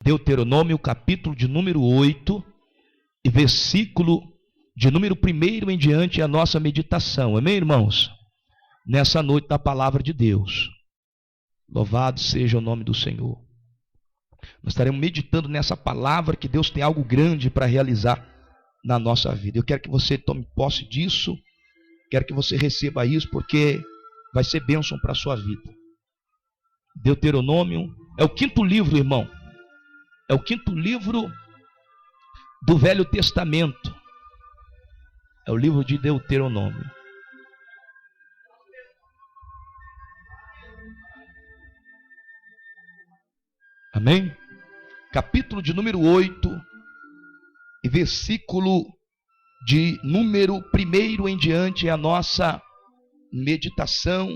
Deuteronômio, capítulo de número 8, e versículo de número 1 em diante é a nossa meditação. Amém, irmãos? Nessa noite da palavra de Deus. Louvado seja o nome do Senhor. Nós estaremos meditando nessa palavra, que Deus tem algo grande para realizar na nossa vida. Eu quero que você tome posse disso, quero que você receba isso, porque vai ser bênção para a sua vida. Deuteronômio é o 5º livro, irmão. É o 5º livro do Velho Testamento. É o livro de Deuteronômio. Amém? Capítulo de número 8 e versículo de número 1 em diante é a nossa meditação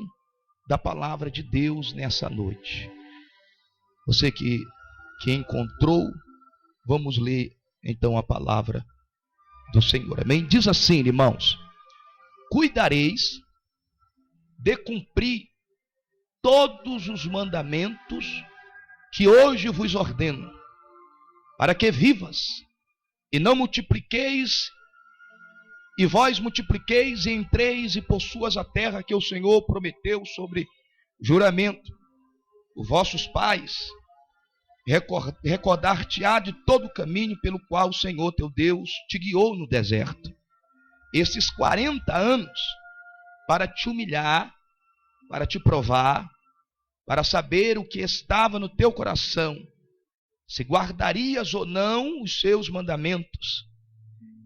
da palavra de Deus nessa noite. Você que encontrou, vamos ler então a palavra do Senhor. Amém? Diz assim, irmãos: cuidareis de cumprir todos os mandamentos que hoje vos ordeno, para que vivas, e não multipliqueis, e vós multipliqueis, e entreis e possuas a terra que o Senhor prometeu sobre juramento os vossos pais. Recordar-te-á de todo o caminho pelo qual o Senhor teu Deus te guiou no deserto, esses 40 anos, para te humilhar, para te provar, para saber o que estava no teu coração, se guardarias ou não os seus mandamentos.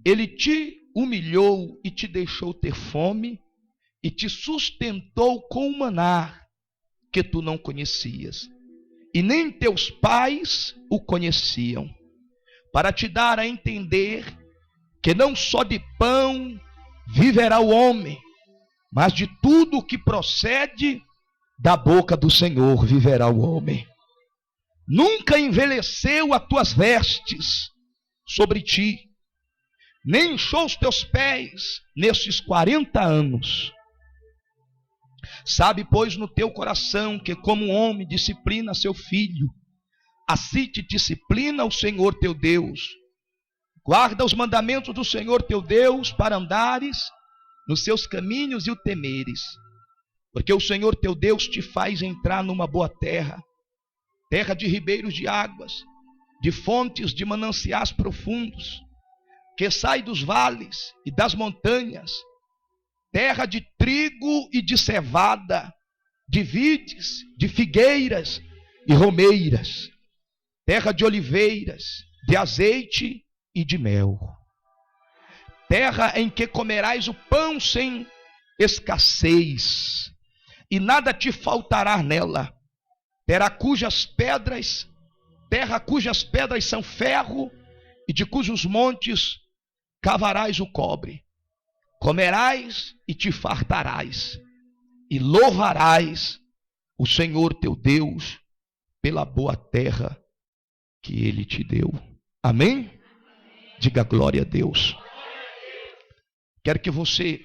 Ele te humilhou e te deixou ter fome, e te sustentou com o maná que tu não conhecias, e nem teus pais o conheciam, para te dar a entender que não só de pão viverá o homem, mas de tudo o que procede da boca do Senhor viverá o homem. Nunca envelheceu as tuas vestes sobre ti, nem inchou os teus pés nestes 40 anos. Sabe, pois, no teu coração que como um homem disciplina seu filho, assim te disciplina o Senhor teu Deus. Guarda os mandamentos do Senhor teu Deus, para andares nos seus caminhos e o temeres. Porque o Senhor teu Deus te faz entrar numa boa terra, terra de ribeiros de águas, de fontes de mananciais profundos, que sai dos vales e das montanhas, terra de trigo e de cevada, de vides, de figueiras e romeiras, terra de oliveiras, de azeite e de mel, terra em que comerás o pão sem escassez, e nada te faltará nela, terra cujas pedras são ferro, e de cujos montes cavarás o cobre. Comerás e te fartarás, e louvarás o Senhor teu Deus pela boa terra que Ele te deu. Amém? Diga glória a Deus. Quero que você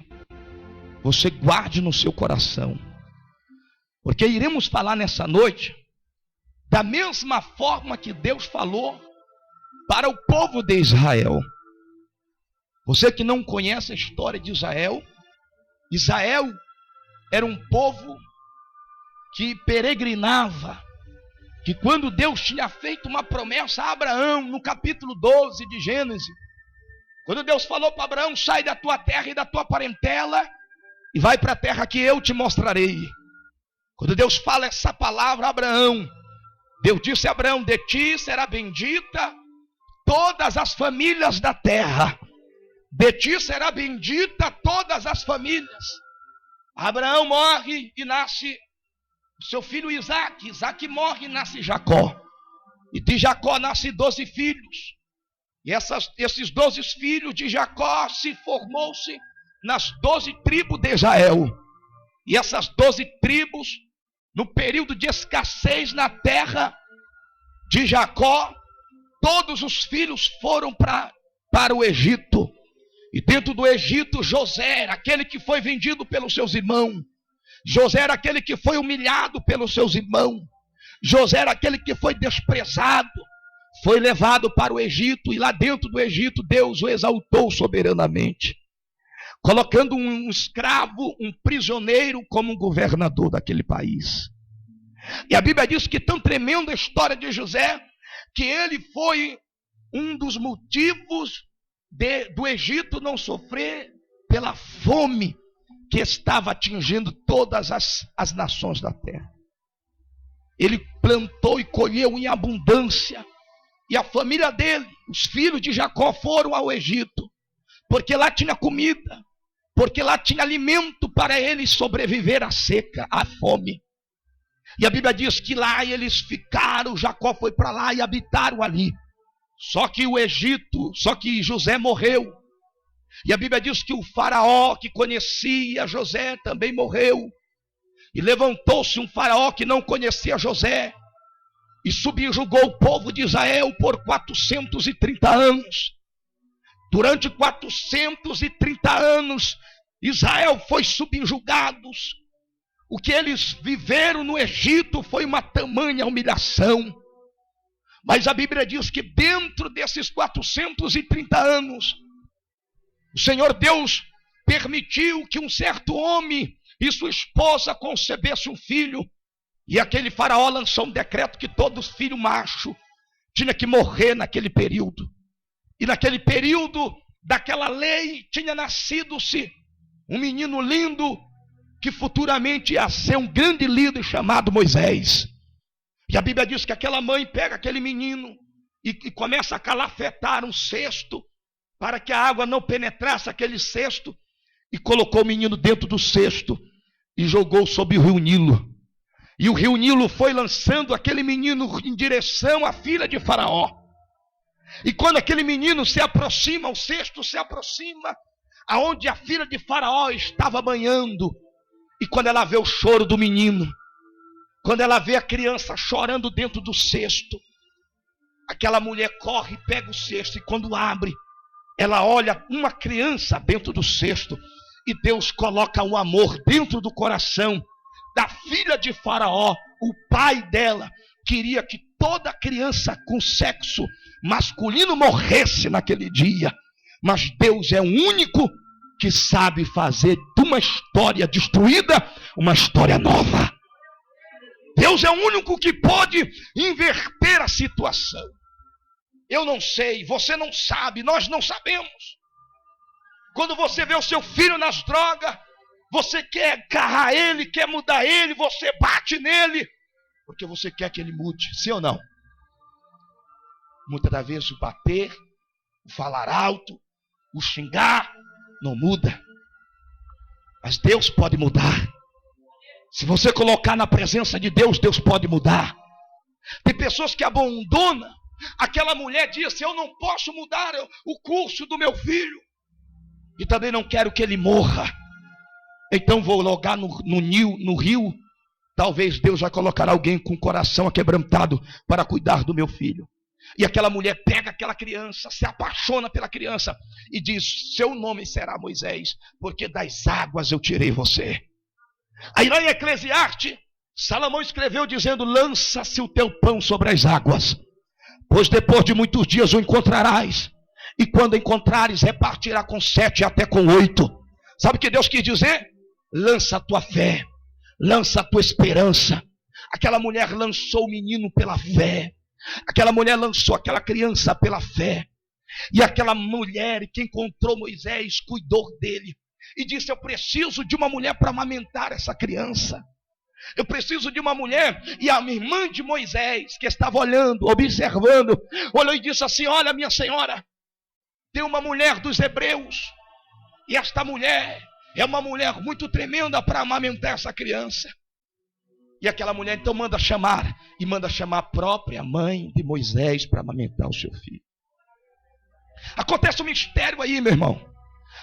guarde no seu coração, porque iremos falar nessa noite da mesma forma que Deus falou para o povo de Israel. Você que não conhece a história de Israel, Israel era um povo que peregrinava, que quando Deus tinha feito uma promessa a Abraão, no capítulo 12 de Gênesis, quando Deus falou para Abraão: sai da tua terra e da tua parentela, e vai para a terra que eu te mostrarei. Quando Deus fala essa palavra a Abraão, Deus disse a Abraão: de ti será bendita todas as famílias da terra. De ti será bendita todas as famílias. Abraão morre e nasce o seu filho Isaque. Isaque morre e nasce Jacó. E de Jacó nasce 12 filhos. E esses 12 filhos de Jacó se formou-se nas 12 tribos de Israel. E essas 12 tribos, no período de escassez na terra de Jacó, todos os filhos foram para o Egito. E dentro do Egito, José era aquele que foi vendido pelos seus irmãos. José era aquele que foi humilhado pelos seus irmãos. José era aquele que foi desprezado. foi levado para o Egito, e lá dentro do Egito Deus o exaltou soberanamente, colocando um escravo, um prisioneiro, como um governador daquele país. E a Bíblia diz que tão tremenda a história de José, que ele foi um dos motivos do Egito não sofrer pela fome que estava atingindo todas as nações da terra. Ele plantou e colheu em abundância, e a família dele, os filhos de Jacó, foram ao Egito, porque lá tinha comida, porque lá tinha alimento para eles sobreviver à seca, à fome. E a Bíblia diz que lá eles ficaram, Jacó foi para lá e habitaram ali. Só que José morreu. E a Bíblia diz que o faraó que conhecia José também morreu. E levantou-se um faraó que não conhecia José e subjugou o povo de Israel por 430 anos. Durante 430 anos, Israel foi subjugado. O que eles viveram no Egito foi uma tamanha humilhação. Mas a Bíblia diz que dentro desses 430 anos, o Senhor Deus permitiu que um certo homem e sua esposa concebessem um filho. E aquele faraó lançou um decreto que todo filho macho tinha que morrer naquele período. E naquele período daquela lei tinha nascido-se um menino lindo que futuramente ia ser um grande líder chamado Moisés. E a Bíblia diz que aquela mãe pega aquele menino e começa a calafetar um cesto para que a água não penetrasse aquele cesto, e colocou o menino dentro do cesto e jogou sobre o rio Nilo. E o rio Nilo foi lançando aquele menino em direção à filha de Faraó. E quando aquele menino se aproxima, o cesto se aproxima aonde a filha de Faraó estava banhando. E quando ela vê o choro do menino, quando ela vê a criança chorando dentro do cesto, aquela mulher corre e pega o cesto, e quando abre, ela olha uma criança dentro do cesto, e Deus coloca um amor dentro do coração da filha de Faraó. O pai dela queria que toda criança com sexo masculino morresse naquele dia, mas Deus é o único que sabe fazer de uma história destruída uma história nova. Deus é o único que pode inverter a situação. Eu não sei, você não sabe, nós não sabemos. Quando você vê o seu filho nas drogas, você quer agarrar ele, quer mudar ele, você bate nele, porque você quer que ele mude, sim ou não? Muitas das vezes o bater, o falar alto, o xingar, não muda. Mas Deus pode mudar. Se você colocar na presença de Deus, Deus pode mudar. Tem pessoas que abandonam. Aquela mulher disse: eu não posso mudar o curso do meu filho, e também não quero que ele morra, então vou jogar no rio. Talvez Deus vai colocar alguém com o coração aquebrantado para cuidar do meu filho. E aquela mulher pega aquela criança, se apaixona pela criança e diz: seu nome será Moisés, porque das águas eu tirei você. Aí lá em Eclesiastes, Salomão escreveu dizendo: lança-se o teu pão sobre as águas, pois depois de muitos dias o encontrarás, e quando encontrares, repartirá com 7 até com 8. Sabe o que Deus quis dizer? Lança a tua fé, lança a tua esperança. Aquela mulher lançou o menino pela fé, aquela mulher lançou aquela criança pela fé, e aquela mulher que encontrou Moisés cuidou dele e disse: eu preciso de uma mulher para amamentar essa criança. Eu preciso de uma mulher. E a irmã de Moisés, que estava olhando, observando, olhou e disse assim: olha, minha senhora, tem uma mulher dos hebreus, e esta mulher é uma mulher muito tremenda para amamentar essa criança. E aquela mulher então manda chamar a própria mãe de Moisés para amamentar o seu filho. Acontece um mistério aí, meu irmão.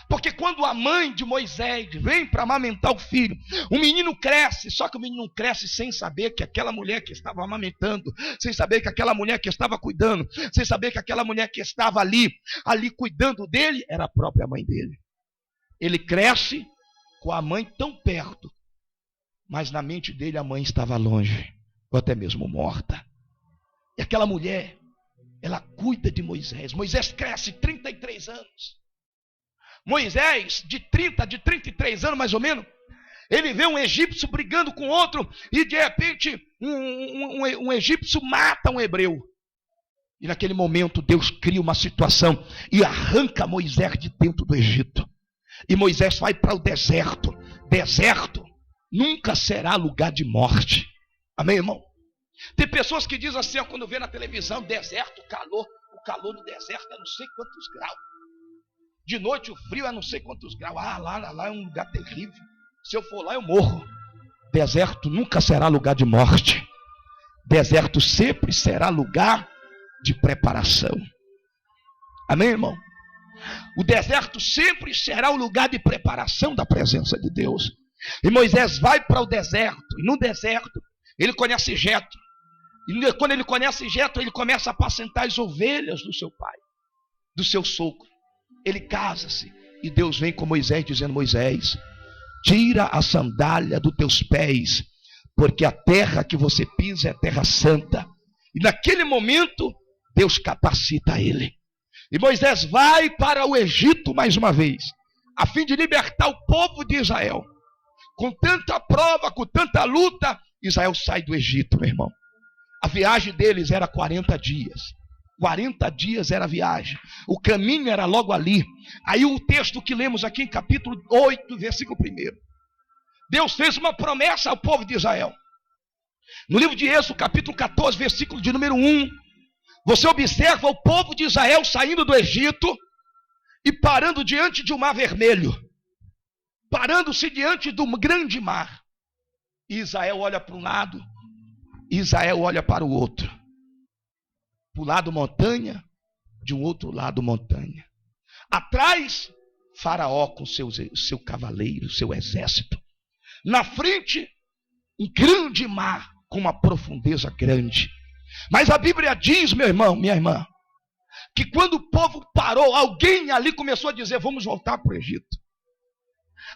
Porque quando a mãe de Moisés vem para amamentar o filho, o menino cresce, só que o menino cresce sem saber que aquela mulher que estava amamentando, sem saber que aquela mulher que estava cuidando, sem saber que aquela mulher que estava ali cuidando dele, era a própria mãe dele. Ele cresce com a mãe tão perto, mas na mente dele a mãe estava longe, ou até mesmo morta. E aquela mulher ela cuida de Moisés. Moisés cresce 33 anos. Moisés, de 33 anos mais ou menos, ele vê um egípcio brigando com outro e de repente um egípcio mata um hebreu. E naquele momento Deus cria uma situação e arranca Moisés de dentro do Egito. E Moisés vai para o deserto. Deserto nunca será lugar de morte. Amém, irmão? Tem pessoas que dizem assim, quando vê na televisão, deserto, calor. O calor no deserto é não sei quantos graus. De noite o frio é não sei quantos graus. Lá é um lugar terrível. Se eu for lá eu morro. Deserto nunca será lugar de morte. Deserto sempre será lugar de preparação. Amém, irmão? O deserto sempre será o lugar de preparação da presença de Deus. E Moisés vai para o deserto. E no deserto ele conhece Jetro. E quando ele conhece Jetro, ele começa a apacentar as ovelhas do seu pai, do seu sogro. Ele casa-se. E Deus vem com Moisés dizendo: Moisés, tira a sandália dos teus pés, porque a terra que você pisa é terra santa. E naquele momento Deus capacita ele. E Moisés vai para o Egito mais uma vez, a fim de libertar o povo de Israel. Com tanta prova, com tanta luta, Israel sai do Egito, meu irmão. A viagem deles era 40 dias. 40 dias era a viagem. O caminho era logo ali. Aí o texto que lemos aqui em capítulo 8, versículo 1. Deus fez uma promessa ao povo de Israel. No livro de Êxodo, capítulo 14, versículo de número 1. Você observa o povo de Israel saindo do Egito e parando diante de um mar vermelho. Parando-se diante do grande mar. E Israel olha para um lado, Israel olha para o outro. Para um lado montanha, de um outro lado montanha. Atrás, Faraó com seu cavaleiro, seu exército. Na frente, um grande mar com uma profundeza grande. Mas a Bíblia diz, meu irmão, minha irmã, que quando o povo parou, alguém ali começou a dizer: vamos voltar para o Egito.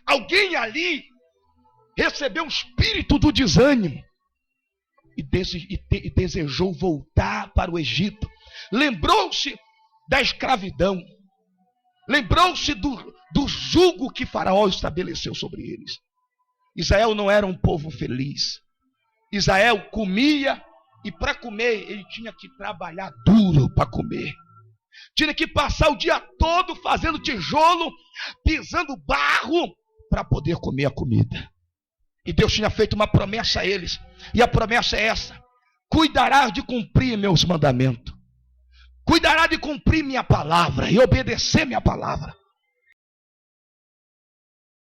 Alguém ali recebeu um espírito do desânimo e desejou voltar para o Egito. Lembrou-se da escravidão, lembrou-se do jugo que Faraó estabeleceu sobre eles. Israel não era um povo feliz. Israel comia, e para comer ele tinha que trabalhar duro para comer. Tinha que passar o dia todo fazendo tijolo, pisando barro para poder comer a comida. E Deus tinha feito uma promessa a eles. E a promessa é essa: cuidarás de cumprir meus mandamentos, cuidará de cumprir minha palavra e obedecer minha palavra.